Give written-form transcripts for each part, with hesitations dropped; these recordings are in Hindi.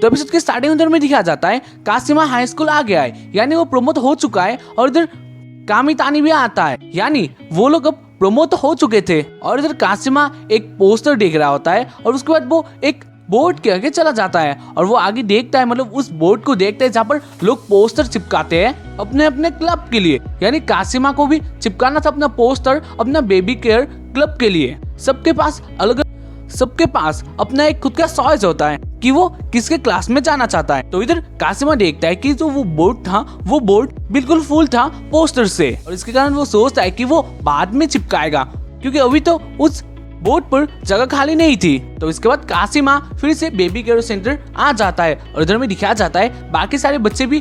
तो एपिसोड के स्टार्टिंग में दिखाया जाता है काशिमा हाई स्कूल आ गया है, यानी वो प्रमोट हो चुका है। और इधर कामितानी भी आता है, यानी वो लोग अब प्रमोट हो चुके थे। और इधर काशिमा एक पोस्टर देख रहा होता है और उसके बाद वो एक बोर्ड के आगे चला जाता है और वो आगे देखता है, मतलब उस बोर्ड को देखता है जहाँ पर लोग पोस्टर चिपकाते हैं अपने अपने क्लब के लिए। यानी काशिमा को भी चिपकाना था अपना पोस्टर अपना बेबी केयर क्लब के लिए। सबके पास अपना एक खुद का चॉइस होता है कि वो किसके क्लास में जाना चाहता है। तो इधर काशिमा देखता है कि जो वो बोर्ड था वो बोर्ड बिल्कुल फुल था पोस्टर से, और इसके कारण वो सोचता है कि वो बाद में चिपकाएगा क्योंकि अभी तो उस बोर्ड पर जगह खाली नहीं थी। तो इसके बाद काशिमा फिर से बेबी केयर सेंटर आ जाता है और इधर में दिखाया जाता है बाकी सारे बच्चे भी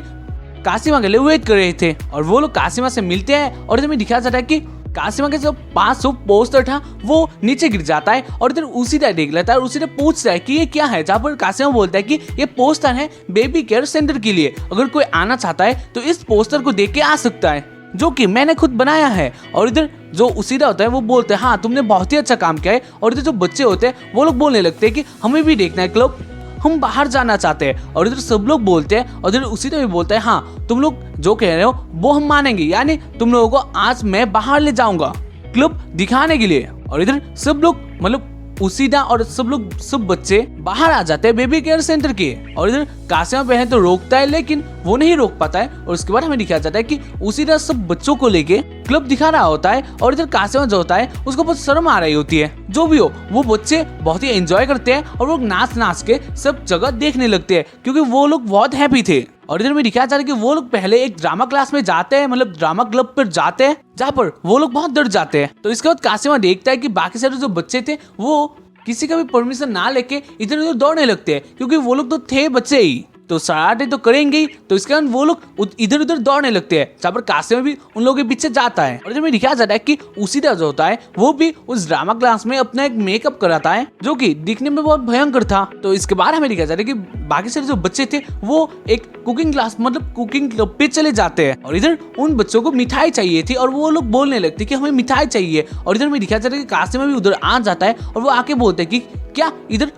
काशिमा के लिए वेट कर रहे थे और वो लोग काशिमा से मिलते हैं। और इधर में दिखाया जाता है कि काशिमा के जो पास पोस्टर था वो नीचे गिर जाता है और इधर उसी तरह देख लेता है और उसी तरह पूछता है कि ये क्या है, जहाँ पर काशिमा बोलता है कि ये पोस्टर है बेबी केयर सेंटर के लिए, अगर कोई आना चाहता है तो इस पोस्टर को देख के आ सकता है, जो कि मैंने खुद बनाया है। और इधर जो उसीरा होता है वो बोलते हैं हाँ तुमने बहुत ही अच्छा काम किया है। और इधर जो बच्चे होते हैं वो लोग बोलने लगते हैं कि हमें भी देखना है क्लब, हम बाहर जाना चाहते हैं। और इधर सब लोग बोलते हैं और इधर उसी भी बोलता है हाँ तुम लोग जो कह रहे हो वो हम मानेंगे, यानी तुम लोगों को आज मैं बाहर ले जाऊंगा क्लब दिखाने के लिए। और इधर सब लोग मतलब उसीदा और सब बच्चे बाहर आ जाते हैं बेबी केयर सेंटर के। और इधर काशिमा पहले तो रोकता है लेकिन वो नहीं रोक पाता है। और उसके बाद हमें दिखाया जाता है कि उसीदा सब बच्चों को लेके क्लब दिखा रहा होता है और इधर काशिमा जो होता है उसको बहुत शर्म आ रही होती है। जो भी हो वो बच्चे बहुत ही एंजॉय करते हैं और वो नाच के सब जगह देखने लगते हैं क्योंकि वो लोग बहुत हैप्पी थे। और इधर में दिखाया जा रहा है कि वो लोग पहले एक ड्रामा क्लास में जाते हैं, मतलब ड्रामा क्लब पर जाते हैं जहाँ पर वो लोग बहुत डर जाते हैं। तो इसके बाद काशिमा देखता है कि बाकी सारे जो बच्चे थे वो किसी का भी परमिशन ना लेके इधर उधर दौड़ने लगते हैं क्योंकि वो लोग तो थे बच्चे ही, तो शरारतें तो करेंगे ही। तो इसके कारण वो लोग इधर उधर दौड़ने लगते हैं जहाँ पर काशिमा भी उन लोगों के पीछे जाता है। और इधर में दिखाया जाता है कि उसी तरह जो होता है वो भी उस ड्रामा क्लास में अपना एक मेकअप कराता है जो कि दिखने में बहुत भयंकर था। तो इसके बाद हमें दिखाया जाता है कि बाकी सारे जो बच्चे थे वो एक कुकिंग क्लास मतलब कुकिंग क्लब पे चले जाते हैं और इधर उन बच्चों को मिठाई चाहिए थी और वो लोग बोलने लगते कि हमें मिठाई चाहिए। और इधर में दिखाया जाता है कि काशिमा भी उधर आ जाता है और वो आके बोलते हैं कि क्या इधर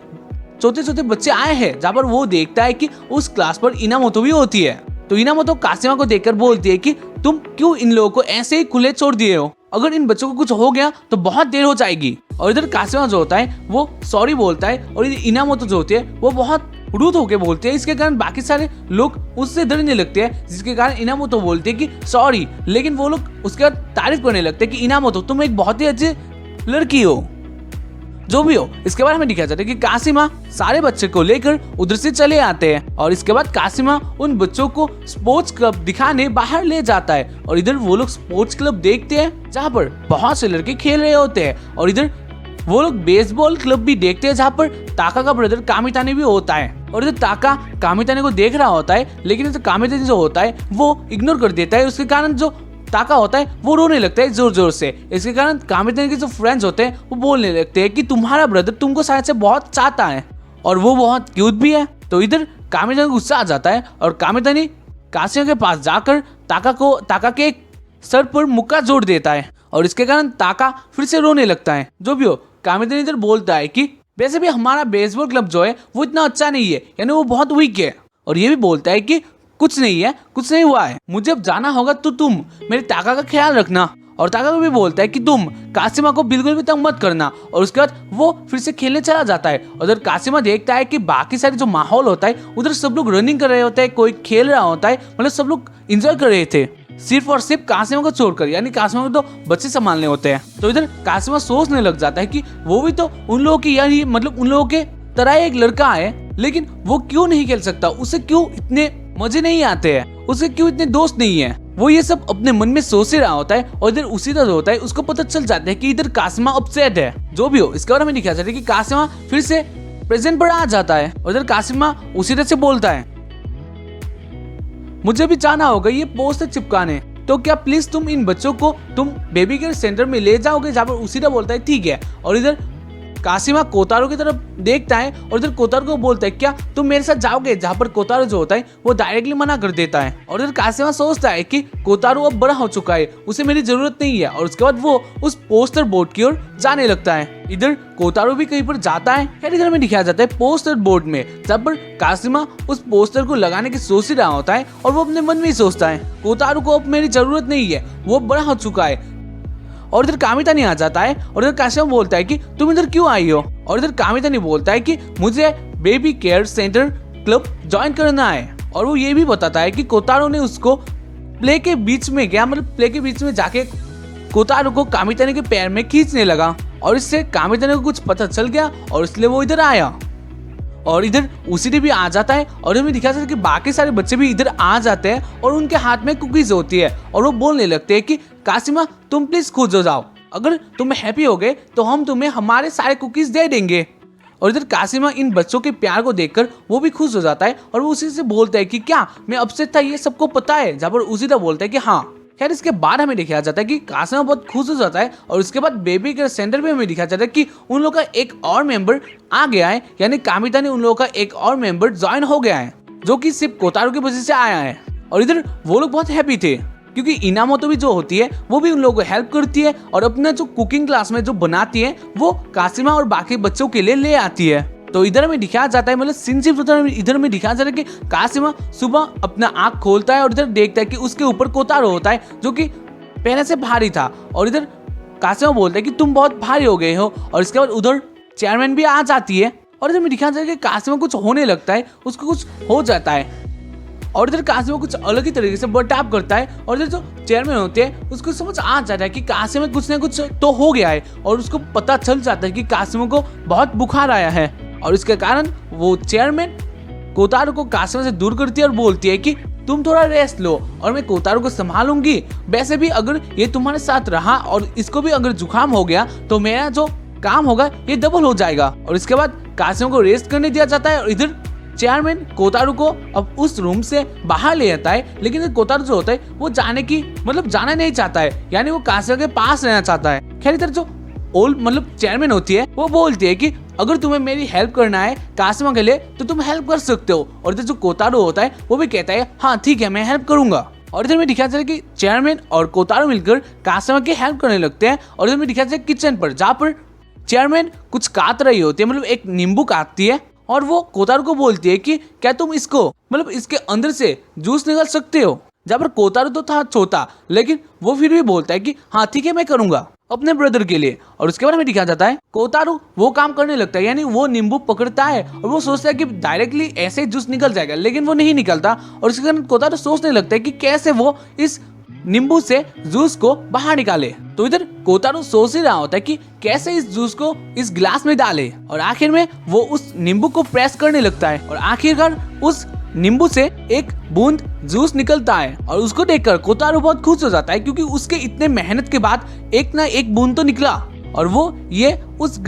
छोटे छोटे बच्चे आए हैं, जहाँ पर वो देखता है कि उस क्लास पर इनामोतो भी होती है। तो इनामोतो काशिमा को देखकर बोलती है कि तुम क्यों इन लोगों को ऐसे ही खुले छोड़ दिए हो, अगर इन बच्चों को कुछ हो गया तो बहुत देर हो जाएगी। और इधर काशिमा जो होता है वो सॉरी बोलता है और इधर इनामोतो जो होती है वो बहुत रूड होके बोलते हैं। इसके कारण बाकी सारे लोग उससे डरने लगते हैं, जिसके कारण इनामोतो बोलते हैं कि सॉरी, लेकिन वो लोग उसके बाद तारीफ करने लगते हैं कि इनामोतो तुम एक बहुत ही अच्छी लड़की हो। जो भी हो, इसके बाद हमें दिखाया जाता है कि काशिमा सारे बच्चे को लेकर उधर से चले आते हैं और इसके बाद काशिमा उन बच्चों को स्पोर्ट्स क्लब दिखाने बाहर ले जाता है। और इधर वो लोग स्पोर्ट्स क्लब देखते हैं जहाँ पर बहुत से लड़के खेल रहे होते हैं। और इधर वो लोग बेसबॉल क्लब भी देखते हैं जहाँ पर ताका का ब्रदर कामितानी भी होता है। और इधर ताका कामितानी को देख रहा होता है, लेकिन इधर कामितानी जो होता है वो इग्नोर कर देता है। उसके कारण जो ताका होता है वो रोने लगता है जोर जोर से। इसके कारण कामितानी के जो फ्रेंड्स होते हैं वो बोलने लगते हैं कि तुम्हारा ब्रदर तुमको शायद से बहुत चाहता है और वो बहुत क्यूट भी है। तो इधर कामितानी को गुस्सा आ जाता है और कामितानी काशिमा के पास जाकर ताका के सर पर मुक्का जोड़ देता है और इसके कारण ताका फिर से रोने लगता है। जो भी हो, कामितानी इधर बोलता है कि वैसे भी हमारा बेसबॉल क्लब जो है वो इतना अच्छा नहीं है, यानी वो बहुत वीक है। और ये भी बोलता है कि कुछ नहीं हुआ है, मुझे अब जाना होगा तो तुम मेरे ताका का ख्याल रखना। और ताका को भी बोलता है कि तुम काशिमा को बिल्कुल भी तंग मत करना। और उसके बाद वो फिर से खेलने चला जाता है। उधर काशिमा देखता है कि बाकी सारे जो माहौल होता है उधर सब लोग रनिंग कर रहे होते हैं, कोई खेल रहा होता है, मतलब सब लोग एंजॉय कर रहे थे सिर्फ और सिर्फ काशिमा को छोड़कर, यानी काशिमा को तो बच्चे संभालने होते हैं। तो इधर काशिमा सोचने लग जाता है कि वो भी तो उन लोगों की यानी मतलब उन लोगों के तरह एक लड़का है, लेकिन वो क्यों नहीं खेल सकता, उसे क्यों इतने मजे नहीं आते हैं, उसे क्यों इतने दोस्त नहीं है। वो ये सब अपने मन में सोच ही रहा होता है और इधर उसी तरह होता है उसको पता चल जाता है कि इधर काशिमा अपसेट है। जो भी हो, इसके बारे में दिखाया जाता है कि काशिमा फिर से प्रेजेंट पर आ जाता है और इधर काशिमा उसी तरह से बोलता है मुझे भी जाना होगा ये पोस्टर चिपकाने, तो क्या प्लीज तुम इन बच्चों को तुम बेबी केयर सेंटर में ले जाओगे, जहाँ पर उसी तरह बोलता है ठीक है। और इधर कासिमा कोतारो की तरफ देखता है और इधर कोतारो को बोलता है क्या तुम मेरे साथ जाओगे, जहाँ पर कोतारो जो होता है वो डायरेक्टली मना कर देता है। और इधर कासिमा सोचता है कि कोतारो अब बड़ा हो चुका है, उसे मेरी जरूरत नहीं है, और उसके बाद वो उस पोस्टर बोर्ड की ओर जाने लगता है। इधर कोतारो भी कहीं पर जाता है। खैर इधर में दिखाया जाता है पोस्टर बोर्ड में, जहाँ पर कासिमा उस पोस्टर को लगाने की सोच ही रहा होता है और वो अपने मन में ही सोचता है कोतारो को अब मेरी जरूरत नहीं है, वो बड़ा हो चुका है। और इधर कामितानी आ जाता है और इधर कासिमा बोलता है कि तुम इधर क्यों आई हो, और इधर कामितानी बोलता है कि मुझे baby care centre club join करना है। और वो ये भी बताता है कि कोतारो ने उसको प्ले के बीच में गया, मतलब प्ले के बीच में जाके कोतारो को कामितानी के पैर में खींचने लगा, और इससे कामितानी को कुछ पता चल गया और इसलिए वो इधर आया। और इधर उसी भी आ जाता है और हमें दिखा जाता है कि बाकी सारे बच्चे भी इधर आ जाते हैं और उनके हाथ में कुकीज होती है और वो बोलने लगते हैं कि कासिमा तुम प्लीज खुद हो जाओ, अगर तुम हैप्पी हो गए तो हम तुम्हें हमारे सारे कुकीज दे देंगे। और इधर कासिमा इन बच्चों के प्यार को देखकर वो भी खुश हो जाता है और वो उसी से बोलता है कि क्या मैं अपसेट था, ये सबको पता है, जहाँ पर उसी तरह बोलता है कि हाँ। खैर इसके बाद हमें दिखाया जाता है कि कासिमा बहुत खुश हो जाता है और उसके बाद बेबी केयर सेंटर में हमें दिखाया जाता है कि उन लोगों का एक और मेंबर आ गया है, यानी कामितानी उन लोगों का एक और मेंबर ज्वाइन हो गया है जो कि सिर्फ कोतारो की वजह से आया है। और इधर वो लोग बहुत हैप्पी थे क्योंकि इनामोतो भी जो होती है वो भी उन लोगों को हेल्प करती है और अपना जो कुकिंग क्लास में जो बनाती है वो कासिमा और बाकी बच्चों के लिए ले आती है। तो इधर में दिखाया जाता है, मतलब सिंसिफ इधर में दिखाया जाता है कि कासिमा सुबह अपना आंख खोलता है और इधर देखता है कि उसके ऊपर कोतारो होता है जो कि पहले से भारी था। और इधर कासिमा बोलता है कि तुम बहुत भारी हो गए हो। और इसके बाद उधर चेयरमैन भी आ जाती है और इधर में दिखाया जाता है कि कासिमा कुछ होने लगता है, उसको कुछ हो जाता है और इधर कासिमा कुछ अलग ही तरीके से बर्ताव करता है। और इधर जो चेयरमैन होते हैं उसको समझ आ जाता है कि कासिमा कुछ ना कुछ तो हो गया है और उसको पता चल जाता है कि कासिमा को बहुत बुखार आया है। और इसके कारण वो चेयरमैन कोतारो को कासिमा से दूर करती है और बोलती है कि तुम थोड़ा रेस्ट लो और मैं कोतारो को संभालूंगी। वैसे भी अगर ये तुम्हारे साथ रहा और इसको भी अगर जुकाम हो गया तो मेरा जो काम होगा ये डबल हो जाएगा। और इसके बाद कासिमा को रेस्ट करने दिया जाता है और इधर चेयरमैन कोतारो को अब उस रूम से बाहर ले आता है, लेकिन कोतारो जो होता है वो जाना नहीं चाहता है, यानी वो कासिमा के पास रहना चाहता है। खैर इधर जो ओल्ड मतलब चेयरमैन होती है वो बोलती है कि अगर तुम्हें मेरी हेल्प करना है कासिमा के लिए तो तुम हेल्प कर सकते हो। और इधर जो कोतारो होता है वो भी कहता है हाँ ठीक है मैं हेल्प करूंगा। और इधर में दिखाया जाता है कि चेयरमैन और कोतारो मिलकर कासिमा की हेल्प करने लगते हैं। और इधर में दिखाया जाता है किचन पर, जहाँ पर चेयरमैन कुछ काट रही होती है, मतलब एक नींबू काटती है और वो कोतारो को बोलती है कि क्या तुम इसको मतलब इसके अंदर से जूस निकाल सकते हो। जहाँ पर कोतारो तो था छोटा लेकिन वो फिर भी बोलता है कि हाँ ठीक है मैं करूंगा अपने ब्रदर के लिए। और उसके बाद में दिखाया जाता है कोतारो वो काम करने लगता है, यानी वो नींबू पकड़ता है और वो सोचता है कि डायरेक्टली ऐसे जूस निकल जाएगा, लेकिन वो नहीं निकलता। और इसके कारण कोतारो सोचने लगता है कि कैसे वो इस नींबू से जूस को बाहर निकाले। तो इधर कोतारो सोच ही रहा होता है कि कैसे इस जूस को इस गिलास में डाले और आखिर में वो उस नींबू को प्रेस करने लगता है और आखिरकार उस नींबू से एक बूंद जूस निकलता है। और उसको देखकर कोतारो बहुत खुश हो जाता है क्योंकि उसके इतने मेहनत के बाद एक ना एक बूंद तो निकला। और वो उस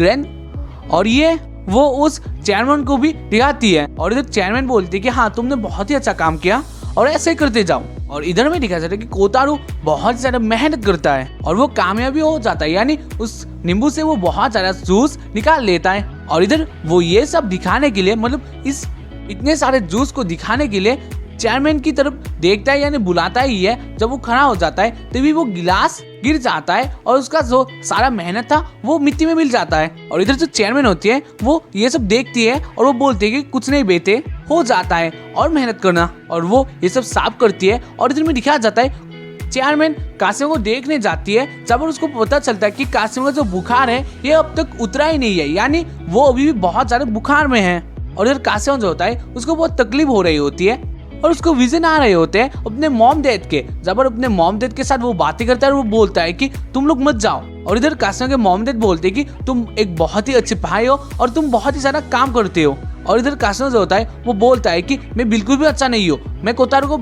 चेयरमैन को भी दिखाती है और इधर चेयरमैन बोलती है कि हाँ तुमने बहुत ही अच्छा काम किया और ऐसे ही करते जाओ। और इधर में दिखाया जाता है कि कोतारो बहुत ज्यादा मेहनत करता है और वो कामयाबी हो जाता है, यानी उस नींबू से वो बहुत ज्यादा जूस निकाल लेता है। और इधर वो ये सब दिखाने के लिए, मतलब इस इतने सारे जूस को दिखाने के लिए चेयरमैन की तरफ देखता है, यानी बुलाता ही है। जब वो खड़ा हो जाता है तभी वो गिलास गिर जाता है और उसका जो सारा मेहनत था वो मिट्टी में मिल जाता है। और इधर जो चेयरमैन होती है वो ये सब देखती है और वो बोलती है कि कुछ नहीं बेटे, हो जाता है और मेहनत करना। और वो ये सब साफ करती है। और इधर में दिखाया जाता है चेयरमैन कासिमा को देखने जाती है, जब उसको पता चलता है कि कासिमा का जो बुखार है ये अब तक उतरा ही नहीं है, यानी वो अभी भी बहुत ज्यादा बुखार में है। और इधर कासिमा जो होता है उसको बहुत तकलीफ हो रही होती है और उसको विजन आ रहे होते हैं अपने मॉम डैड के, जब अपने मॉम डैड के साथ वो बातें करता है और वो बोलता है कि तुम लोग मत जाओ। और इधर कासिमा के मॉम डैड बोलते हैं कि तुम एक बहुत ही अच्छे भाई हो और तुम बहुत ही सारा काम करते हो। और इधर कासिमा जो होता है वो बोलता है कि मैं बिल्कुल भी अच्छा नहीं हूँ, मैं कोतारो को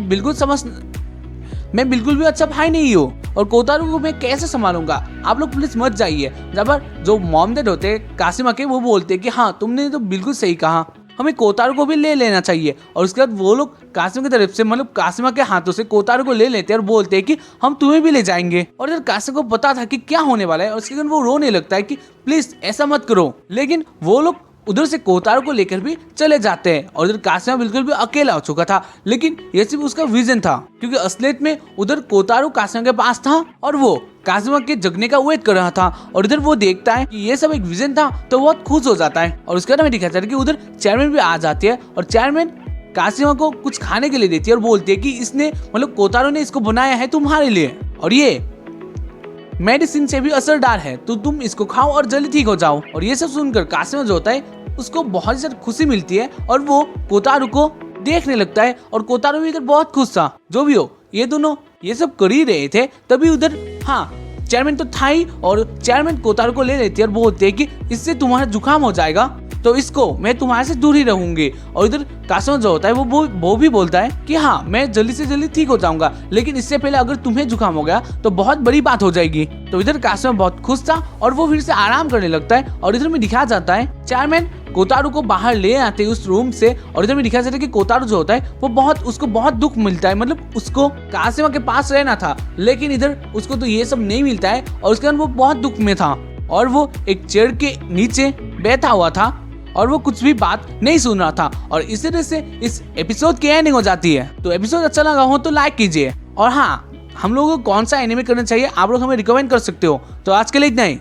मैं बिल्कुल भी अच्छा भाई नहीं हूँ और कोतारो को मैं कैसे संभालूंगा, आप लोग प्लीज मत जाइए। जब जो मॉम डैड होते हैं कासिमा के वो बोलते हैं कि हाँ तुमने तो बिल्कुल सही कहा। हमें कोतारो को भी ले लेना चाहिए। और उसके बाद वो लोग कासिमा की तरफ से मतलब कासिमा के हाथों से कोतारो को ले लेते हैं और बोलते हैं कि हम तुम्हें भी ले जाएंगे। और इधर कासिमा को पता था कि क्या होने वाला है और उसके बाद वो रोने लगता है कि प्लीज ऐसा मत करो। लेकिन वो लोग उधर से कोतारो को लेकर भी चले जाते हैं और इधर कासिमा बिल्कुल भी अकेला हो चुका था। लेकिन ये सिर्फ उसका विजन था, क्योंकि असलियत में उधर कोतारो कासिमा के पास था और वो कासिमा के जगने का वेट कर रहा था। और इधर वो देखता है कि ये सब एक विजन था तो बहुत खुश हो जाता है। और उसके बाद हमें दिखाता है कि उधर चेयरमैन भी आ जाती है और चेयरमैन कासिमा को कुछ खाने के लिए देती है और बोलती है कि इसने मतलब कोतारो ने इसको बनाया है तुम्हारे लिए और ये मेडिसिन से भी असरदार है, तो तुम इसको खाओ और जल्दी ठीक हो जाओ। और ये सब सुनकर कासिमा जो होता है उसको बहुत ज्यादा खुशी मिलती है और वो कोतारो को देखने लगता है। और कोतारो भी इधर बहुत खुश था। जो भी हो, ये दोनों ये सब कर ही रहे थे तभी उधर चेयरमैन तो था ही। और चेयरमैन कोतारो को ले लेते हैं और बोलते हैं कि इससे तुम्हारा जुकाम हो जाएगा तो इसको मैं तुम्हारे से दूर ही रहूंगी। और इधर कासिमा जो होता है वो भी बोलता है कि हाँ मैं जल्दी से जल्दी ठीक हो जाऊंगा, लेकिन इससे पहले अगर तुम्हें जुकाम हो गया तो बहुत बड़ी बात हो जाएगी। तो इधर कासिमा बहुत खुश था और वो फिर से आराम करने लगता है। और इधर में दिखाया जाता है चेयरमैन कोतारो को बाहर ले आते हैं उस रूम से। और इधर में दिखाया जाता है कि कोतारो जो होता है वो उसको बहुत दुख मिलता है, मतलब उसको कासिमा के पास रहना था लेकिन इधर उसको तो ये सब नहीं मिलता है और उसके बाद वो बहुत दुख में था और वो एक चेयर के नीचे बैठा हुआ था और वो कुछ भी बात नहीं सुन रहा था। और इस तरह से इस एपिसोड की एंडिंग हो जाती है। तो एपिसोड अच्छा लगा हो तो लाइक कीजिए और हाँ, हम लोगों को कौन सा एनिमे करना चाहिए आप लोग हमें रिकमेंड कर सकते हो। तो आज के लिए इतना ही।